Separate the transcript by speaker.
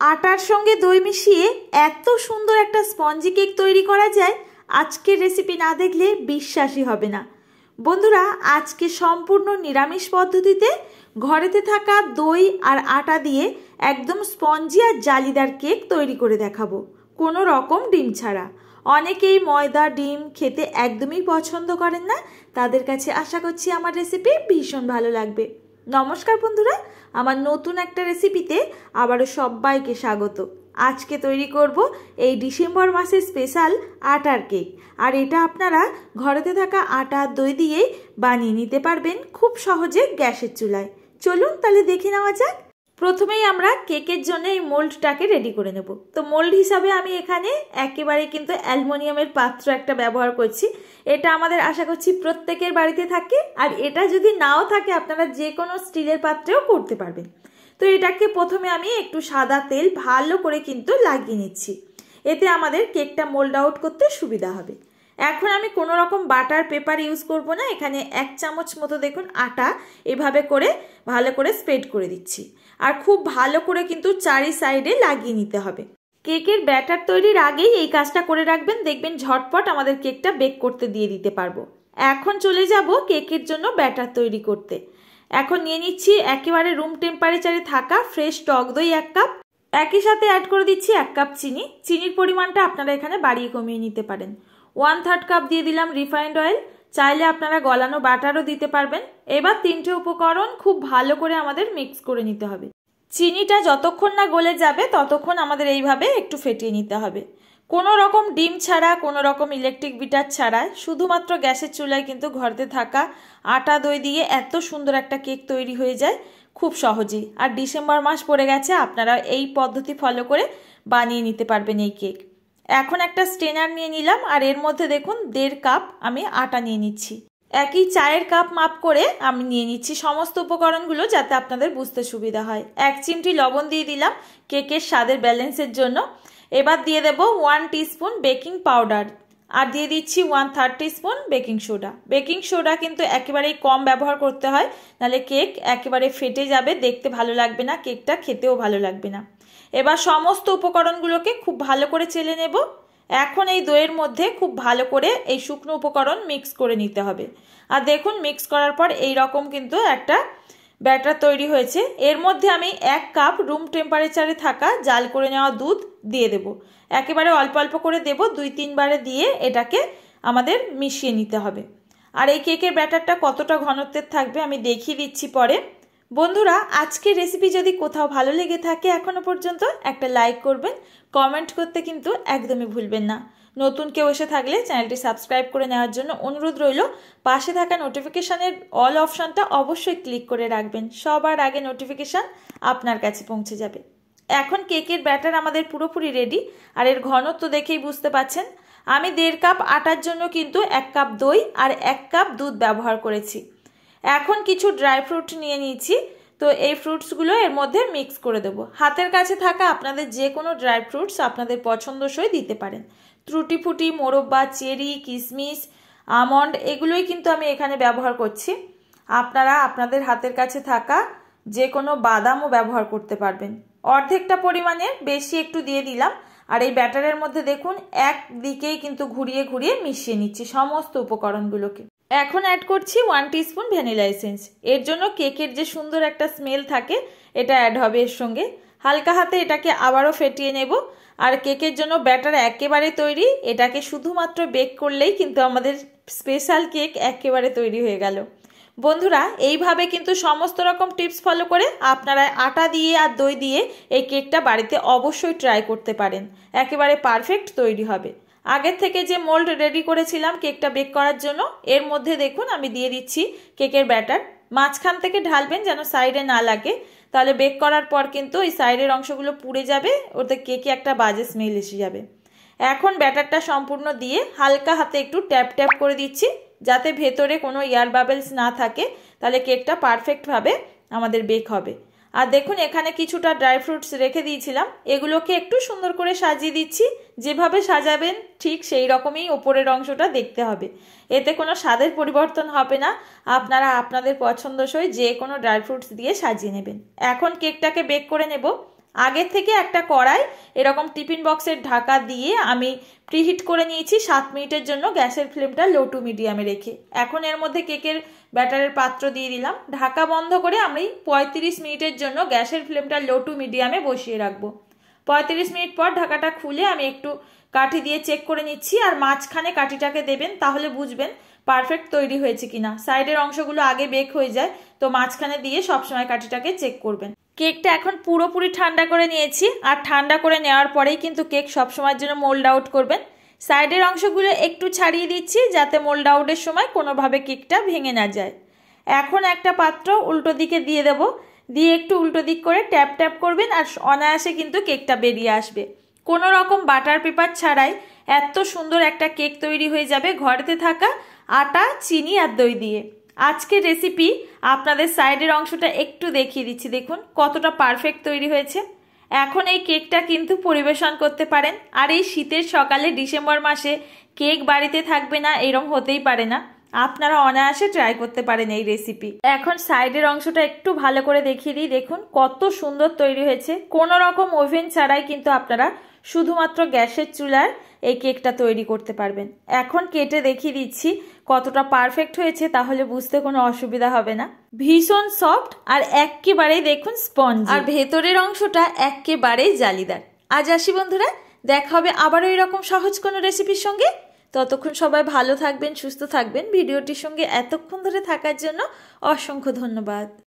Speaker 1: আটার সঙ্গে দই মিশিয়ে এত সুন্দর একটা স্পঞ্জি কেক তৈরি করা যায়, আজকের রেসিপি না দেখলে বিশ্বাসই হবে না। বন্ধুরা, আজকে সম্পূর্ণ নিরামিষ পদ্ধতিতে ঘরেতে থাকা দই আর আটা দিয়ে একদম স্পঞ্জি আর জালিদার কেক তৈরি করে দেখাবো, কোনো রকম ডিম ছাড়া। অনেকেই ময়দা ডিম খেতে একদমই পছন্দ করেন না, তাদের কাছে আশা করছি আমার রেসিপি ভীষণ ভালো লাগবে। নমস্কার বন্ধুরা, আমার নতুন একটা রেসিপিতে আবারও সবাইকে স্বাগত। আজকে তৈরি করব এই ডিসেম্বর মাসের স্পেশাল আটার কেক, আর এটা আপনারা ঘরেতে থাকা আটা দই দিয়েই বানিয়ে নিতে পারবেন খুব সহজে গ্যাসের চুলায়। চলুন তাহলে দেখে নেওয়া যাক। প্রথমেই আমরা কেকের জন্য এই মোল্ডটাকে রেডি করে নেব। তো মোল্ড হিসাবে আমি এখানে একেবারে কিন্তু অ্যালুমিনিয়ামের পাত্র একটা ব্যবহার করছি। এটা আমাদের আশা করছি প্রত্যেকের বাড়িতে থাকে, আর এটা যদি নাও থাকে আপনারা যে কোনো স্টিলের পাত্রেও করতে পারবেন। তো এটাকে প্রথমে আমি একটু সাদা তেল ভালো করে কিন্তু লাগিয়ে নিচ্ছি, এতে আমাদের কেকটা মোল্ড আউট করতে সুবিধা হবে। এখন আমি কোনো রকম বাটার পেপার ইউজ করব না, এখানে 1 চামচ মতো দেখুন আটা এভাবে করে ভালো করে স্প্রেড করে দিচ্ছি, আর খুব ভালো করে কিন্তু চারি সাইডে লাগিয়ে নিতে হবে। কেকের ব্যাটার তৈরির আগেই এই কাজটা করে রাখবেন, দেখবেন ঝটপট আমাদের কেকটা বেক করতে দিয়ে দিতে পারবো। এখন চলে যাব কেকের জন্য ব্যাটার তৈরি করতে। এখন নিয়ে নিচ্ছি একেবারে রুম টেম্পারেচারে থাকা ফ্রেশ টক দই 1 কাপ, একই সাথে অ্যাড করে দিচ্ছি 1 কাপ চিনি। চিনির পরিমাণটা আপনারা এখানে বাড়িয়ে কমিয়ে নিতে পারেন। 1/3 কাপ দিয়ে দিলাম রিফাইন্ড অয়েল, চাইলে আপনারা গলানো বাটারও দিতে পারবেন। এবার 3টে উপকরণ খুব ভালো করে আমাদের মিক্স করে নিতে হবে। চিনিটা যতক্ষণ না গলে যাবে ততক্ষণ আমাদের এইভাবে একটু ফেটিয়ে নিতে হবে। কোনো রকম ডিম ছাড়া, কোনো রকম ইলেকট্রিক বিটার ছাড়া শুধুমাত্র গ্যাসের চুলায় কিন্তু ঘরেতে থাকা আটা দই দিয়ে এত সুন্দর একটা কেক তৈরি হয়ে যায় খুব সহজেই। আর ডিসেম্বর মাস পড়ে গেছে, আপনারা এই পদ্ধতি ফলো করে বানিয়ে নিতে পারবেন এই কেক। এখন একটা স্ট্রেনার নিয়ে নিলাম, আর এর মধ্যে দেখুন 1.5 কাপ আমি আটা নিয়ে নিচ্ছি। একই চায়ের কাপ মাপ করে আমি নিয়ে নিচ্ছি সমস্ত উপকরণগুলো, যাতে আপনাদের বুঝতে সুবিধা হয়। 1 চিমটি লবণ দিয়ে দিলাম কেকের স্বাদের ব্যালেন্সের জন্য। এবার দিয়ে দেব 1 টিস্পুন বেকিং পাউডার, আর দিয়ে দিচ্ছি 1/3 teaspoon baking soda. Baking soda কিন্তু একেবারেই কম ব্যবহার করতে হয়, নাহলে কেক একেবারে ফেটে যাবে, দেখতে ভালো লাগবে না, কেকটা খেতেও ভালো লাগবে না। এবার সমস্ত উপকরণগুলোকে খুব ভালো করে চেলে নেব। এখন এই দইয়ের মধ্যে খুব ভালো করে এই শুকনো উপকরণ মিক্স করে নিতে হবে। আর দেখুন মিক্স করার পর এই রকম কিন্তু একটা ব্যাটার তৈরি হয়েছে। এর মধ্যে আমি 1 কাপ রুম টেম্পারেচারে থাকা জাল করে নেওয়া দুধ দিয়ে দেব। একেবারে অল্প অল্প করে দেব, 2-3 বারে দিয়ে এটাকে আমাদের মিশিয়ে নিতে হবে। আর এই কেকের ব্যাটারটা কতটা ঘনত্বের থাকবে আমি দেখিয়ে দিচ্ছি পরে। বন্ধুরা, আজকের রেসিপি যদি কোথাও ভালো লেগে থাকে এখনো পর্যন্ত একটা লাইক করবেন, কমেন্ট করতে কিন্তু একদমই ভুলবেন না। নতুন কেউ এসে থাকলে চ্যানেলটি সাবস্ক্রাইব করে নেওয়ার জন্য অনুরোধ রইল। পাশে থাকা নোটিফিকেশানের অল অপশানটা অবশ্যই ক্লিক করে রাখবেন, সবার আগে নোটিফিকেশান আপনার কাছে পৌঁছে যাবে। এখন কেকের ব্যাটার আমাদের পুরোপুরি রেডি, আর এর ঘনত্ব দেখেই বুঝতে পাচ্ছেন। আমি 1.5 কাপ আটার জন্য কিন্তু 1 কাপ দই আর 1 কাপ দুধ ব্যবহার করেছি। এখন কিছু ড্রাই ফ্রুট নিয়ে নিয়েছি, তো এই ফ্রুটসগুলো এর মধ্যে মিক্স করে দেবো। হাতের কাছে থাকা আপনাদের যে কোনো ড্রাই ফ্রুটস আপনাদের পছন্দসই দিতে পারেন। টুটি ফুটি, মোরব্বা, চেরি, কিশমিশ, আমন্ড এগুলোই কিন্তু আমি এখানে ব্যবহার করছি। আপনারা আপনাদের হাতের কাছে থাকা যে কোনো বাদামও ব্যবহার করতে পারবেন। অর্ধেকটা পরিমাণে বেশি একটু দিয়ে দিলাম, আর এই ব্যাটারের মধ্যে দেখুন একদিকেই কিন্তু ঘুরিয়ে ঘুরিয়ে মিশিয়ে নিচ্ছি সমস্ত উপকরণগুলোকে। এখন অ্যাড করছি 1 টিস্পুন ভ্যানিলা এসেন্স। এর জন্য কেকের যে সুন্দর একটা স্মেল থাকে এটা অ্যাড হবে এর সঙ্গে। হালকা হাতে এটাকে আবারও ফেটিয়ে নেব। আর কেকের জন্য ব্যাটার একেবারে তৈরি, এটাকে শুধুমাত্র বেক করলেই কিন্তু আমাদের স্পেশাল কেক একেবারে তৈরি হয়ে গেল। বন্ধুরা, এইভাবে কিন্তু সমস্ত রকম টিপস ফলো করে আপনারা আটা দিয়ে আর দই দিয়ে এই কেকটা বাড়িতে অবশ্যই ট্রাই করতে পারেন, একেবারে পারফেক্ট তৈরি হবে। আগের থেকে যে মোল্ড রেডি করেছিলাম কেকটা বেক করার জন্য, এর মধ্যে দেখুন আমি দিয়ে দিচ্ছি কেকের ব্যাটার। মাঝখান থেকে ঢালবেন যেন সাইডে না লাগে, তাহলে বেক করার পর কিন্তু এই সাইডের অংশগুলো পুড়ে যাবে, ওতে কেকে একটা বাজে স্মেল এসে যাবে। এখন ব্যাটারটা সম্পূর্ণ দিয়ে হালকা হাতে একটু ট্যাপ ট্যাপ করে দিচ্ছি, যাতে ভেতরে কোনো এয়ার বাবেলস না থাকে, তাহলে কেকটা পারফেক্টভাবে আমাদের বেক হবে। আর দেখুন এখানে কিছুটা ড্রাই ফ্রুটস রেখে দিয়েছিলাম, এগুলোকে একটু সুন্দর করে সাজিয়ে দিচ্ছি। যেভাবে সাজাবেন ঠিক সেই রকমই ওপরের অংশটা দেখতে হবে, এতে কোনো স্বাদের পরিবর্তন হবে না। আপনারা আপনাদের পছন্দসই যে কোনো ড্রাই ফ্রুটস দিয়ে সাজিয়ে নেবেন। এখন কেকটাকে বেক করে নেব। আগের থেকে একটা কড়াই এরকম টিফিন বক্সের ঢাকা দিয়ে আমি প্রিহিট করে নিয়েছি 7 মিনিটের জন্য, গ্যাসের ফ্লেমটা লো টু মিডিয়ামে রেখে। এখন এর মধ্যে কেকের ব্যাটারের পাত্র দিয়ে দিলাম, ঢাকা বন্ধ করে আমি 35 মিনিটের জন্য গ্যাসের ফ্লেমটা লো টু মিডিয়ামে বসিয়ে রাখবো। 35 মিনিট পর ঢাকাটা খুলে আমি একটু কাঠি দিয়ে চেক করে নিচ্ছি, আর মাঝখানে কাঠিটাকে দেবেন, তাহলে বুঝবেন পারফেক্ট তৈরি হয়েছে কিনা। সাইডের অংশগুলো আগে বেক হয়ে যায়, তো মাঝখানে দিয়ে সবসময় কাঠিটাকে চেক করবেন। কেকটা এখন পুরোপুরি ঠান্ডা করে নিয়েছি, আর ঠান্ডা করে নেওয়ার পরেই কিন্তু কেক সবসময়ের জন্য মোল্ড আউট করবেন। সাইডের অংশগুলো একটু ছাড়িয়ে দিচ্ছি যাতে মোল্ড আউটের সময় কোনোভাবে কেকটা ভেঙে না যায়। এখন একটা পাত্র উল্টো দিকে দিয়ে দেব, দিয়ে একটু উল্টো দিক করে ট্যাপ ট্যাপ করবেন, আর অনায়াসে কিন্তু কেকটা বেরিয়ে আসবে। কোনো রকম বাটার পেপার ছাড়াই এত সুন্দর একটা কেক তৈরি হয়ে যাবে ঘরেতে থাকা আটা, চিনি আর দই দিয়ে। আজকের রেসিপি আপনাদের সাইডের অংশটা একটু দেখিয়ে দিচ্ছি, দেখুন কতটা পারফেক্ট তৈরি হয়েছে। এখন এই কেকটা কিন্তু পরিবেশন করতে পারেন। আর এই শীতের সকালে ডিসেম্বর মাসে কেক বাড়িতে থাকবে না, এরকম হতেই পারে না। আপনারা অনায়াসে ট্রাই করতে পারেন এই রেসিপি। এখন সাইডের অংশটা একটু ভালো করে দেখিয়ে দিই, দেখুন কত সুন্দর তৈরি হয়েছে। কোনো রকম ওভেন ছাড়াই কিন্তু আপনারা শুধুমাত্র গ্যাসের চুলায় এই কেকটা তৈরি করতে পারবেন। এখন কেটে দেখিয়ে দিচ্ছি কতটা পারফেক্ট হয়েছে, তাহলে বুঝতে কোনো অসুবিধা হবে না। ভীষণ সফট আর একেবারেই দেখুন স্পঞ্জ, আর ভেতরের অংশটা একেবারেই জালিদার। আজ আসি বন্ধুরা, দেখা হবে আবারও এরকম সহজ কোনো রেসিপির সঙ্গে। ততক্ষণ সবাই ভালো থাকবেন, সুস্থ থাকবেন। ভিডিওটির সঙ্গে এতক্ষণ ধরে থাকার জন্য অসংখ্য ধন্যবাদ।